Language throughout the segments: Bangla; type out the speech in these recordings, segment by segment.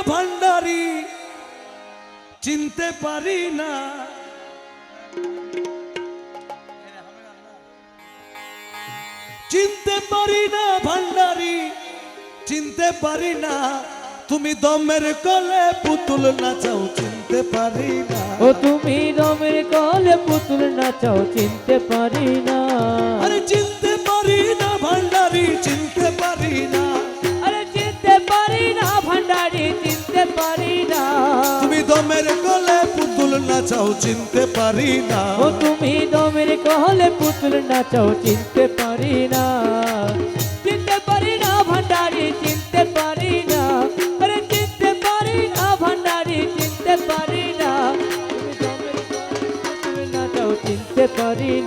ভান্ডারি চিনতে পারি না, চিনতে পারি না ভান্ডারি চিনতে পারি না, তুমি দমের কলে পুতুল নাচাও চিনতে পারি না। ও তুমি দমের কলে পুতুল নাচাও চিনতে পারি না। আরে চিনতে পারি না ভান্ডারি চিনতে পারি না, আরে চিনতে পারি না ভান্ডারি চিনতে পারি না। তুমি দমের কলে পুতুল নাচাও চিনতে পারি না। ও তুমি দমের কলে পুতুল নাচাও চিনতে পারি না। চিনতে পারি না ভান্ডারি চিনতে পারি না। আরে চিনতে পারি না ভান্ডারি চিনতে পারি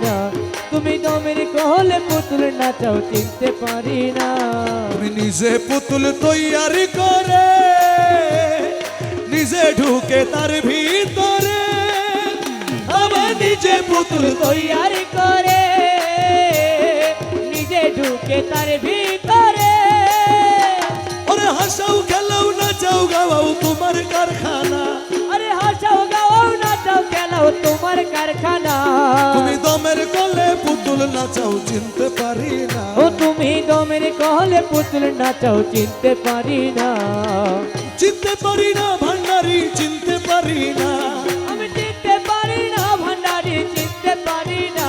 না। তুমি দমের কলে পুতুল নাচাও চিনতে পারি না। তুমি নিজে পুতুল তৈয়ারি করে নিজে ঢুকে তার ভিতরে, আমি নিজে পুতুল তৈয়ারি করে নিজে ঢুকে তার ভিতরে। ওরে হাসাও খেলাও নাচাও গাওয়াও তোমার কারখানা, আরে হাসাও গাও নাচাও খেলাও তোমার কারখানা। তুমি দমের কলে পুতুল নাচাও চিনতে পারি না। ও তুমি দমের কলে পুতুল নাচাও চিনতে পারি না। চিনতে পারি না ভান্ডারি চিনতে পারি না, আমি চিনতে পারি না ভান্ডারি চিনতে পারি না।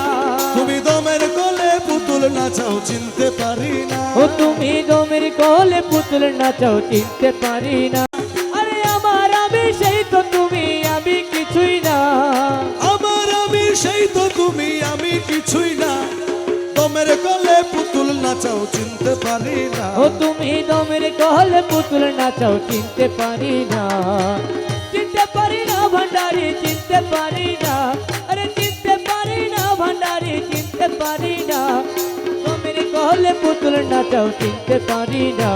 তুমি দমের কলে পুতুল নাচাও চিনতে পারি না। ও তুমি দমের কলে পুতুল নাচাও চিনতে পারি না। আরে আমার আমি সেই তো তুমি আমি কিছুই না। আমার আমি সেই তো তুমি আমি কিছুই না, দমের কলে পুতুল নাচাও চিনতে পারি না। ও তুমি দমের কলে পুতুল নাচাও চিনতে পারি না। চিনতে পারি না ভান্ডারি চিনতে পারি না। আরে চিনতে পারি না ভান্ডারি চিনতে পারি না। দমের কলে পুতুল নাচাও চিনতে পারি না।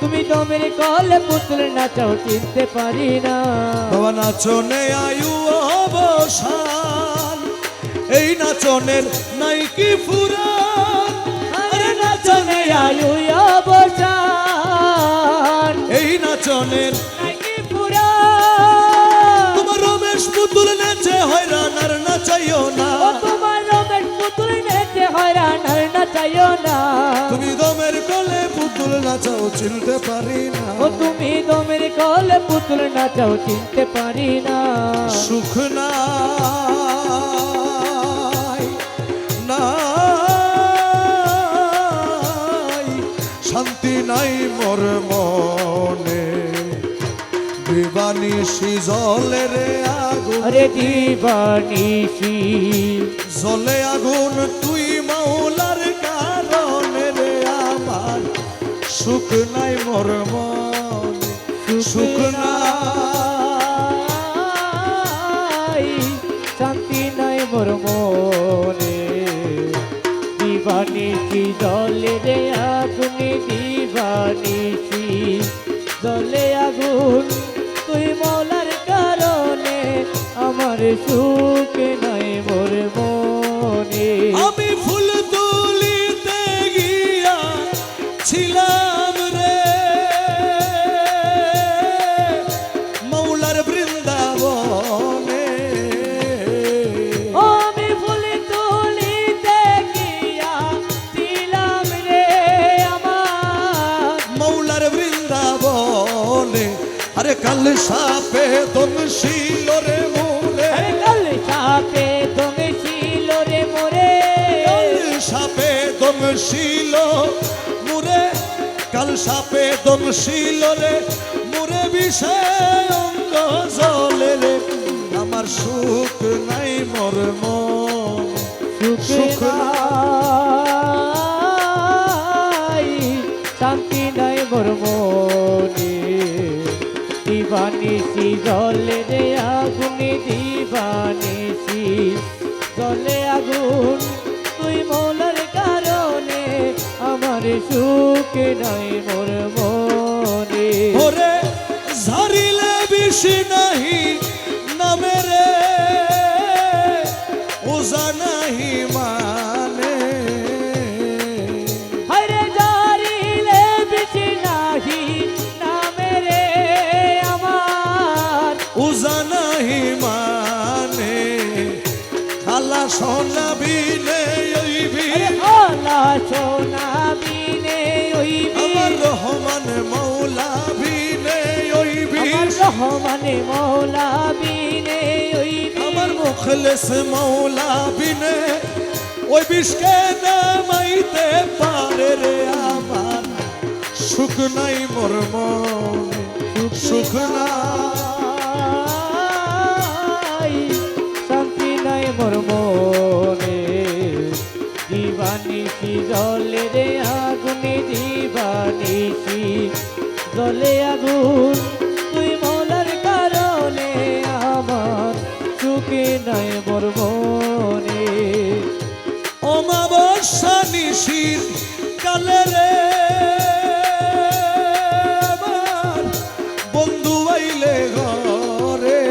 তুমি দমের কলে পুতুল নাচাও চিনতে পারি না। বাবা নাচনে আয়ু অবসান, এই নাচনের নাই কি ফুরান। আরে নাচনে আয়ু অবসান, এই নাচনের নাকি পুরাণ। তোমার রমেশ পুতুল নেচে হয়রান আর নাচাইও না। ও তোমার রমেশ পুতুল নেচে হয়রান আর নাচাইও না। তুমি দমের কলে পুতুল নাচাও চিনতে পারি না। ও তুমি দমের কলে পুতুল নাচাও চিনতে পারি না। সুখ নাই নাই শান্তি নাই মোর মনে, দিবানিশি জলে রে আগুন, আরে দিবানিশি জলে আগুন তুই মাওলার কারণে রে আমার, সুখ নাই মোর মনে সুখ নাই, শান্তি নাই মোর মনে। দিবানিশি জলে রে আগুন দিবানিশি জলে আগুন তুই মৌলার কারণে আমার সুখ নাই মোর মনে। আমি ফুল তুলিতে গিয়া ছিলাম রে মৌলার বৃন্দাবনে, ও আমি ফুল তুলিতে গিয়া ছিলাম রে আমার মৌলার বৃন্দাবনে। আরে কাল সাপে দংশিল রে মোরে, আরে কাল সাপে দংশিল রে মোরে। কাল সাপে দংশিল মোরে, কাল সাপে দংশিল রে মোরে, বিষয় অঙ্গ জলে রে আমার সুখ নাই মোর মন সুখ নাই শান্তি নাই মোর মনে। দিবানিশি জলে রে আগুন দিবানিশি জলে আগুন তুই মৌলার কারণে আমার সুখ নাই মোর মনে। ওরে ঝারিলে বিষ নাহি নামে রে, ওজা নাহি মানে, হরে জারিলে বিচ নাহি নামে রে সোনা বিনে ওই বীর আলা সোনা বিনে ওই আমার বীর রহমান মৌলা বিনে ওই বীর আমার রহমানে মৌলা বিনে ওই আমার মুখলেস মৌলা বিনে ওই বিষকে নামাইতে পারে রে আমার সুখ নাই মোর মনে সুখ নাই শান্তি নাই মোর মনে দিবানিশি জলে রে আগুনে দিবানিশি জলে আগুন তুই মৌলার কারণে আমার সুখে নাই মোর মনে অমাবস্যা নিশির কালে রে আমার বন্ধু আইলে ঘরে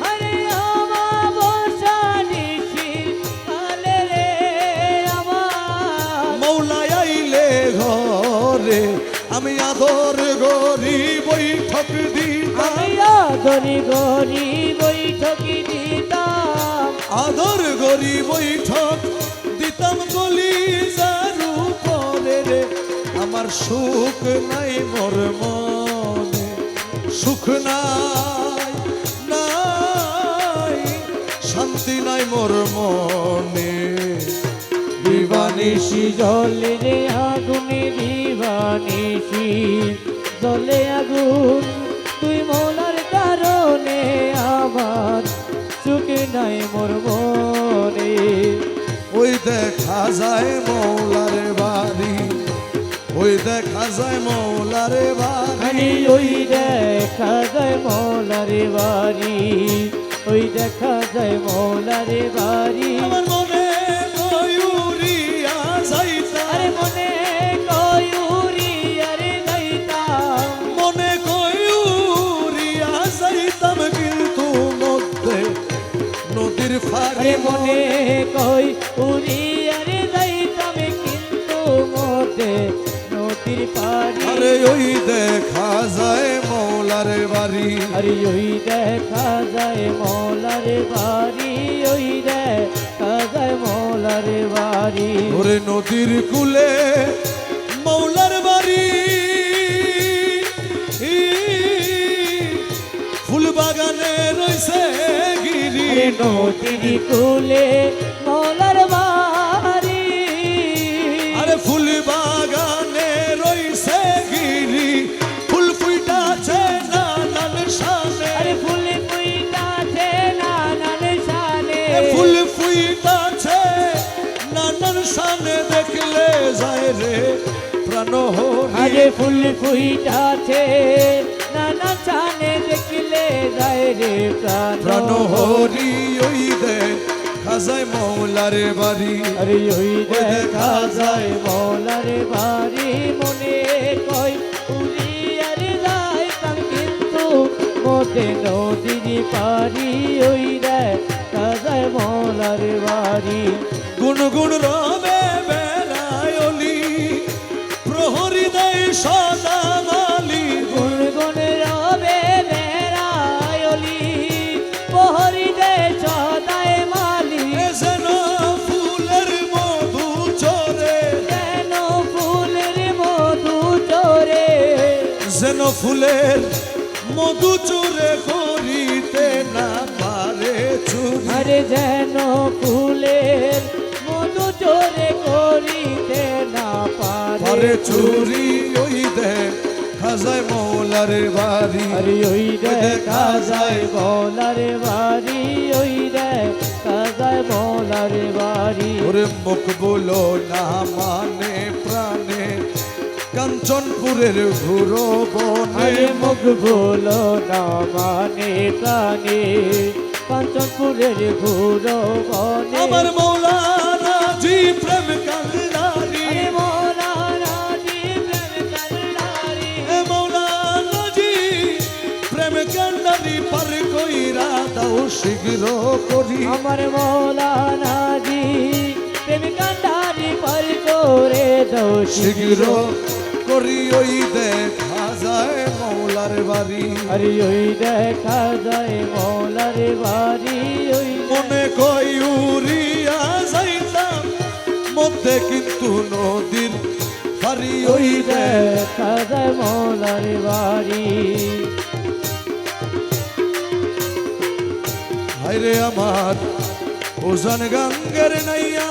আরে অমাবস্যা নিশি কালে রে আমার মৌলা আইলে ঘরে আমি আদর গরি বৈঠক দিতাম আমি আদরি গরি বৈঠকি দিতাম আদর গরি বৈঠক দিতাম গলি যারু পরে রে আমার সুখ নাই মোর মনে সুখ নাই নাই শান্তি নাই মোর মনে দিবানিশি জলে রে আগুনে দিবানিশি জলে আগুন তুই মৌলার কারণে আমার সুখে নাই মোর মনে ওই দেখা যায় মৌলার বাড়ি ওই দেখা যায় মৌলার বাড়ি আরে ওই দেখা যায় মৌলার বাড়ি ওই দেখা যায় মৌলার বাড়ি আমার মনে ময়ূরিয়া যাইতা আরে মনে কয়ুরি আরে যাইতাম মনে কয়ুরিয়া যাইতাম কিন্তু মধ্যে নদীর আরে ফাড়ি মনে কই উড়ি আরে যাইতাম কিন্তু মধ্যে নদীর পাড়ি আরে ওই দেখা যায় মৌলার বাড়ি আরে ওই দেখা যায় মৌলার বাড়ি ওই দেখা যায় মৌলার বাড়ি ওরে নদীর কুলে মৌলার বাড়ি ফুল বাগানে রইছে গিরি আরে নদীর কুলে মৌলার বাড়ি আরে ফুল বাগানে রইছে গিরি ফুল ফুইটাছে নানান শানে আরে ফুল ফুইটাছে নানান শানে ফুল ফুইটাছে নানান শানে দেখলে যায় রে প্রাণ আরে ফুল ফুইটাছে নানান শানে দেখলে যায় রে প্রাণ প্রাণ হরি ওই দে খাজায় মৌলার বাড়ি আরে ওই দেখা যায় মৌলার বাড়ি মনে কই উড়ি আরে যাইতাম কিন্তু মোটে নদীর পারি ওই দেখা যায় মৌলার বাড়ি গুনগুন রবে বেড়ায়লি প্রহরী দেয় সদা মালি গুনগুন রবে বেড়ায়লি প্রহরী দে সদায় মালি যেন ফুলের মধু চরে যেন ফুলের মধু চরে যেন ফুলের মধু চুরে করিতে না পারে চুরি আরে যেন ফুলের মধু চোরে করিতে না পারে পারে চুরি ওই দে খাজায় মৌলার বাড়ি আরে ওই দেখা যায় মৌলার বাড়ি ওই দেখা যায় মৌলার বাড়ি ওরে মুখ বলো না মানে প্রাণে কাঞ্চনপুরের ঘুরো বনে আরে মুখ বলো না মানে প্রাণে কাঞ্চনপুরের ঘুরো বনে আমার মৌলানা জি প্রেম কান্ডারি আরে মৌলানা জি প্রেম কান্ডারি মৌলানা জি প্রেম কান্ডারি পার কইরা দাও শীঘ্র করি আমার মৌলানা জি প্রেম কান্ডারি পর করে দো শীঘ্র করি ওই দেখা যায় মৌলা মৌলার বাড়ি। আরে ওই দেখা যায় মৌলার বাড়ি, ওই মনে কই উড়িয়া যাইতাম মধ্যে কিন্তু নদীর পারি। ওই ওই দেখা যায় মৌলার বাড়ি। হায়রে আমার ওজন গঙ্গের নাইয়া